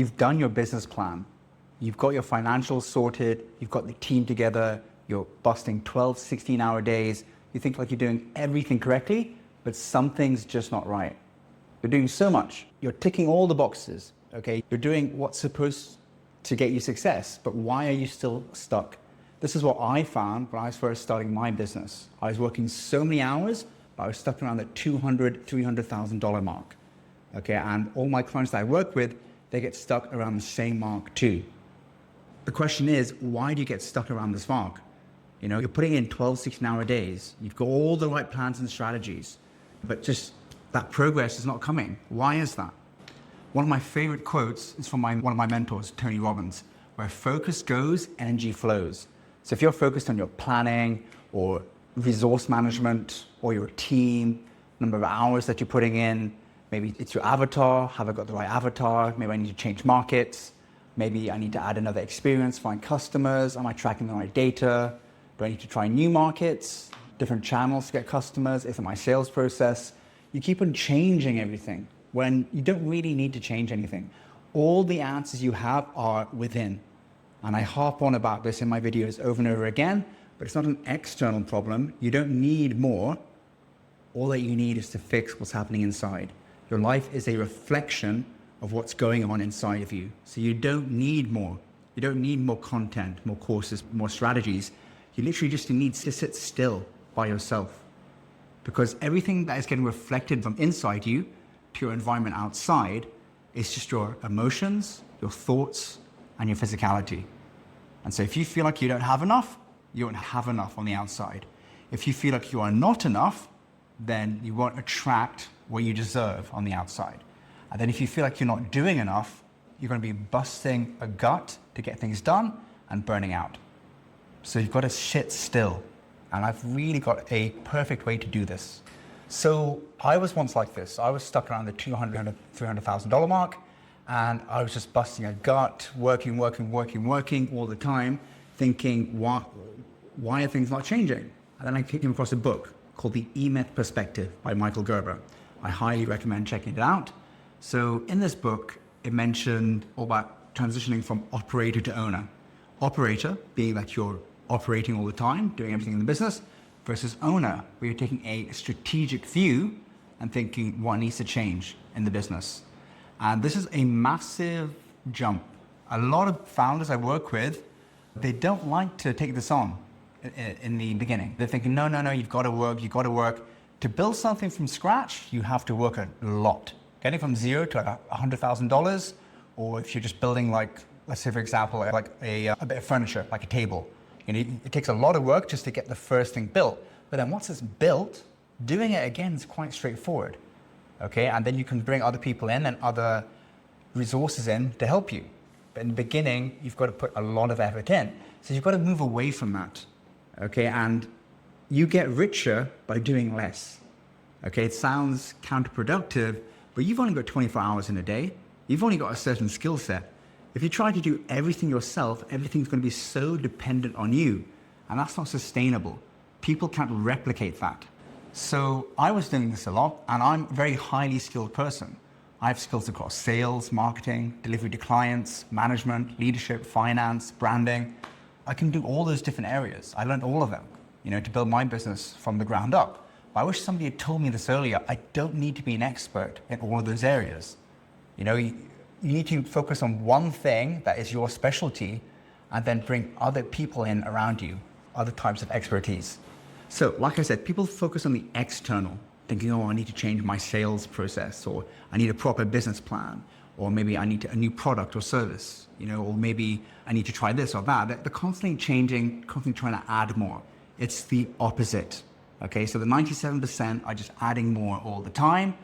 You've done your business plan. You've got your financials sorted. You've got the team together. You're busting 12, 16-hour days. You think like you're doing everything correctly, but something's just not right. You're doing so much. You're ticking all the boxes, okay? You're doing what's supposed to get you success, but why are you still stuck? This is what I found when I was first starting my business. I was working so many hours, but I was stuck around the $200,000, $300,000 mark, okay? And all my clients that I work with, they get stuck around the same mark too. The question is, why do you get stuck around this mark? You know, you're putting in 12, 16-hour days. You've got all the right plans and strategies, but just that progress is not coming. Why is that? One of my favorite quotes is from one of my mentors, Tony Robbins, where focus goes, energy flows. So if you're focused on your planning or resource management or your team, number of hours that you're putting in, maybe it's your avatar, have I got the right avatar? Maybe I need to change markets. Maybe I need to add another experience, find customers. Am I tracking the right data? Do I need to try new markets, different channels to get customers? Is it my sales process? You keep on changing everything when you don't really need to change anything. All the answers you have are within. And I harp on about this in my videos over and over again, but it's not an external problem. You don't need more. All that you need is to fix what's happening inside. Your life is a reflection of what's going on inside of you. So you don't need more. You don't need more content, more courses, more strategies. You literally just need to sit still by yourself, because everything that is getting reflected from inside you to your environment outside is just your emotions, your thoughts, and your physicality. And so if you feel like you don't have enough, you won't have enough on the outside. If you feel like you are not enough, then you won't attract what you deserve on the outside. And then if you feel like you're not doing enough, you're going to be busting a gut to get things done and burning out. So you've got to sit still. And I've really got a perfect way to do this. So I was once like this. I was stuck around the $200,000, $300,000 mark, and I was just busting a gut, working all the time, thinking, why are things not changing? And then I came across a book called The E-Myth Perspective by Michael Gerber. I highly recommend checking it out. So in this book, it mentioned all about transitioning from operator to owner. Operator being that you're operating all the time, doing everything in the business, versus owner, where you're taking a strategic view and thinking what needs to change in the business. And this is a massive jump. A lot of founders I work with, they don't like to take this on in the beginning. They're thinking, no, you've got to work. To build something from scratch, you have to work a lot. Getting from zero to $100,000, or if you're just building, like, let's say for example, like a bit of furniture, like a table. You know, it takes a lot of work just to get the first thing built. But then once it's built, doing it again is quite straightforward. Okay, and then you can bring other people in and other resources in to help you. But in the beginning, you've got to put a lot of effort in. So you've got to move away from that. Okay, and you get richer by doing less. Okay, it sounds counterproductive, but you've only got 24 hours in a day. You've only got a certain skill set. If you try to do everything yourself, everything's going to be so dependent on you, and that's not sustainable. People can't replicate that. So I was doing this a lot, and I'm a very highly skilled person. I have skills across sales, marketing, delivery to clients, management, leadership, finance, branding. I can do all those different areas. I learned all of them, you know, to build my business from the ground up. But I wish somebody had told me this earlier. I don't need to be an expert in all of those areas. You know, you need to focus on one thing that is your specialty, and then bring other people in around you, other types of expertise. So, like I said, people focus on the external, thinking, oh, I need to change my sales process, or I need a proper business plan, or maybe I need a new product or service, you know, or maybe I need to try this or that. They're constantly changing, constantly trying to add more. It's the opposite. Okay, so the 97% are just adding more all the time.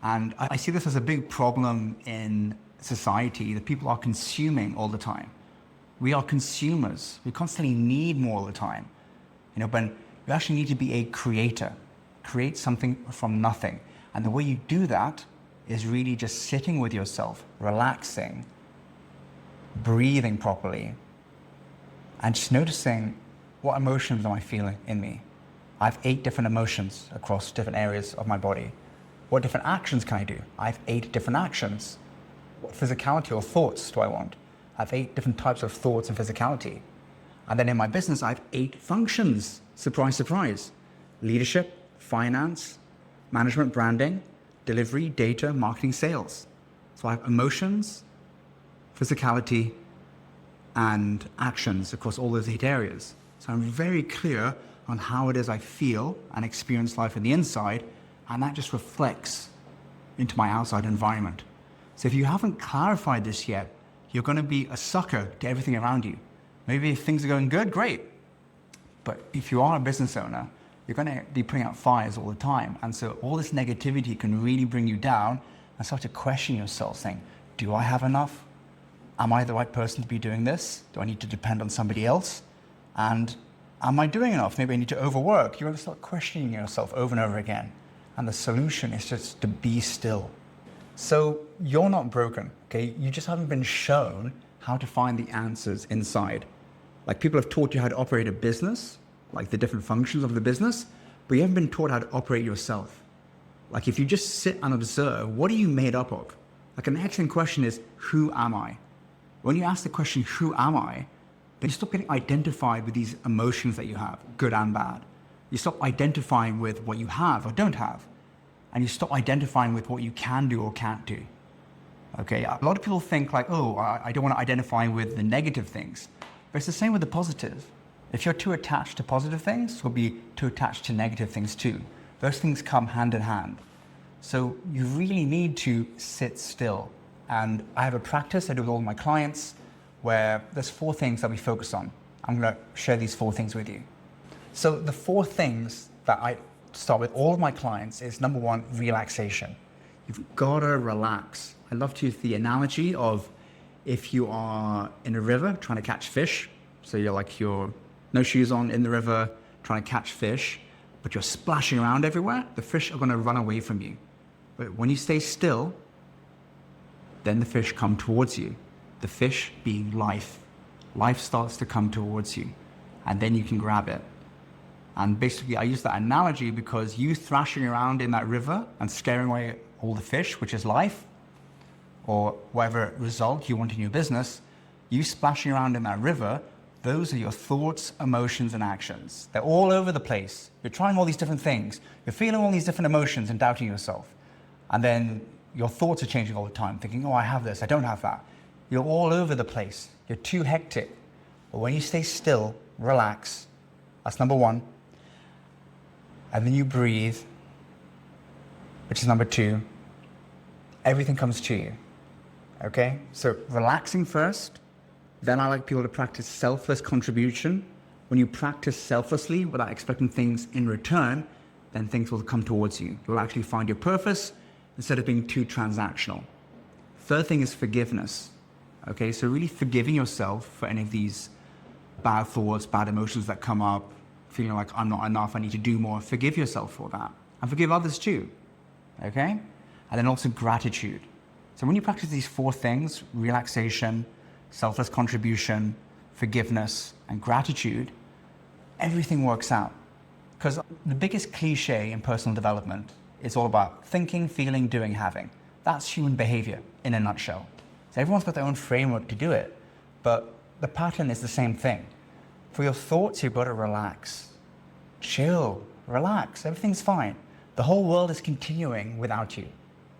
And I see this as a big problem in society, that people are consuming all the time. We are consumers. We constantly need more all the time. You know, but you actually need to be a creator. Create something from nothing. And the way you do that is really just sitting with yourself, relaxing, breathing properly, and just noticing, what emotions am I feeling in me? I have 8 different emotions across different areas of my body. What different actions can I do? I have 8 different actions. What physicality or thoughts do I want? I have 8 different types of thoughts and physicality. And then in my business, I have 8 functions. Surprise, surprise. Leadership, finance, management, branding, delivery, data, marketing, sales. So I have emotions, physicality, and actions across all those 8 areas. So I'm very clear on how it is I feel and experience life on the inside, and that just reflects into my outside environment. So if you haven't clarified this yet, you're going to be a sucker to everything around you. Maybe if things are going good, great. But if you are a business owner, you're going to be putting out fires all the time. And so all this negativity can really bring you down and start to question yourself, saying, do I have enough? Am I the right person to be doing this? Do I need to depend on somebody else? And am I doing enough? Maybe I need to overwork. You're going to start questioning yourself over and over again. And the solution is just to be still. So you're not broken, okay? You just haven't been shown how to find the answers inside. Like people have taught you how to operate a business, like the different functions of the business, but you haven't been taught how to operate yourself. Like if you just sit and observe, what are you made up of? Like an excellent question is, who am I? When you ask the question, who am I? Then you stop getting identified with these emotions that you have, good and bad. You stop identifying with what you have or don't have. And you stop identifying with what you can do or can't do. Okay, a lot of people think like, oh, I don't want to identify with the negative things. But it's the same with the positive. If you're too attached to positive things, you'll be too attached to negative things too. Those things come hand in hand. So you really need to sit still. And I have a practice I do with all my clients where there's 4 things that we focus on. I'm going to share these 4 things with you. So the 4 things that I start with all of my clients is number 1, relaxation. You've got to relax. I love to use the analogy of if you are in a river trying to catch fish. So you're no shoes on in the river trying to catch fish, but you're splashing around everywhere. The fish are going to run away from you. But when you stay still, then the fish come towards you. The fish being life. Life starts to come towards you, and then you can grab it. And basically, I use that analogy because you thrashing around in that river and scaring away all the fish, which is life, or whatever result you want in your business, you splashing around in that river, those are your thoughts, emotions, and actions. They're all over the place. You're trying all these different things. You're feeling all these different emotions and doubting yourself. And then your thoughts are changing all the time, thinking, oh, I have this, I don't have that. You're all over the place. You're too hectic. But when you stay still, relax, that's number 1. And then you breathe, which is number 2. Everything comes to you, okay? So relaxing first. Then I like people to practice selfless contribution. When you practice selflessly without expecting things in return, then things will come towards you. You'll actually find your purpose instead of being too transactional. Third thing is forgiveness, okay? So really forgiving yourself for any of these bad thoughts, bad emotions that come up, feeling like I'm not enough, I need to do more. Forgive yourself for that. And forgive others too, okay? And then also gratitude. So when you practice these 4 things, relaxation, selfless contribution, forgiveness, and gratitude, everything works out. Because the biggest cliche in personal development is all about thinking, feeling, doing, having. That's human behavior in a nutshell. So everyone's got their own framework to do it, but the pattern is the same thing. For your thoughts, you've got to relax. Chill, relax, everything's fine. The whole world is continuing without you,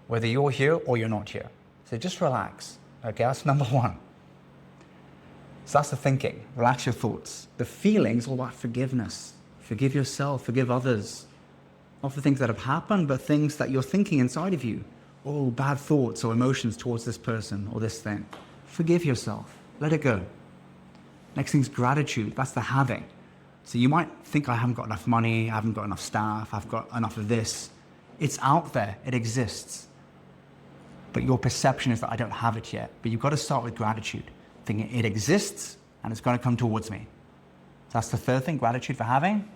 whether you're here or you're not here. So just relax, okay, that's number 1. So that's the thinking, relax your thoughts. The feelings, all about forgiveness. Forgive yourself, forgive others. Not for things that have happened, but things that you're thinking inside of you. Oh, bad thoughts or emotions towards this person or this thing. Forgive yourself, let it go. Next thing's gratitude, that's the having. So you might think I haven't got enough money, I haven't got enough staff, I've got enough of this. It's out there, it exists. But your perception is that I don't have it yet. But you've got to start with gratitude, thinking it exists and it's going to come towards me. So that's the 3rd thing, gratitude for having.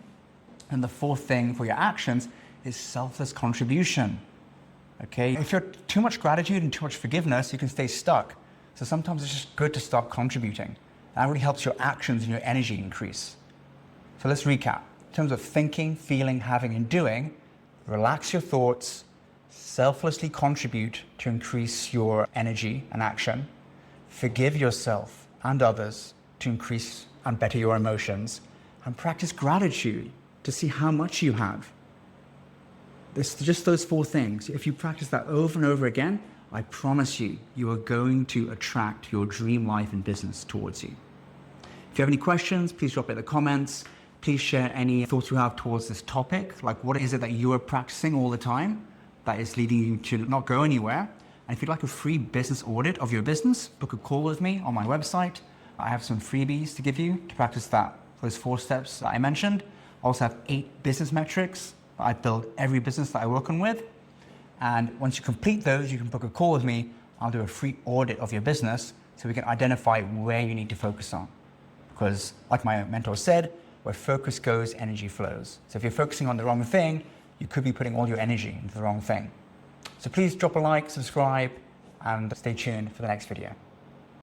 And the 4th thing for your actions is selfless contribution. Okay, if you're too much gratitude and too much forgiveness, you can stay stuck. So sometimes it's just good to start contributing. That really helps your actions and your energy increase. So let's recap. In terms of thinking, feeling, having, and doing, relax your thoughts, selflessly contribute to increase your energy and action, forgive yourself and others to increase and better your emotions, and practice gratitude to see how much you have. It's just those 4 things. If you practice that over and over again, I promise you, you are going to attract your dream life and business towards you. If you have any questions, please drop it in the comments. Please share any thoughts you have towards this topic. Like, what is it that you are practicing all the time that is leading you to not go anywhere? And if you'd like a free business audit of your business, book a call with me on my website. I have some freebies to give you to practice those 4 steps that I mentioned. I also have 8 business metrics that I build every business that I work on with. And once you complete those, you can book a call with me. I'll do a free audit of your business so we can identify where you need to focus on. Because like my mentor said, where focus goes, energy flows. So if you're focusing on the wrong thing, you could be putting all your energy into the wrong thing. So please drop a like, subscribe, and stay tuned for the next video.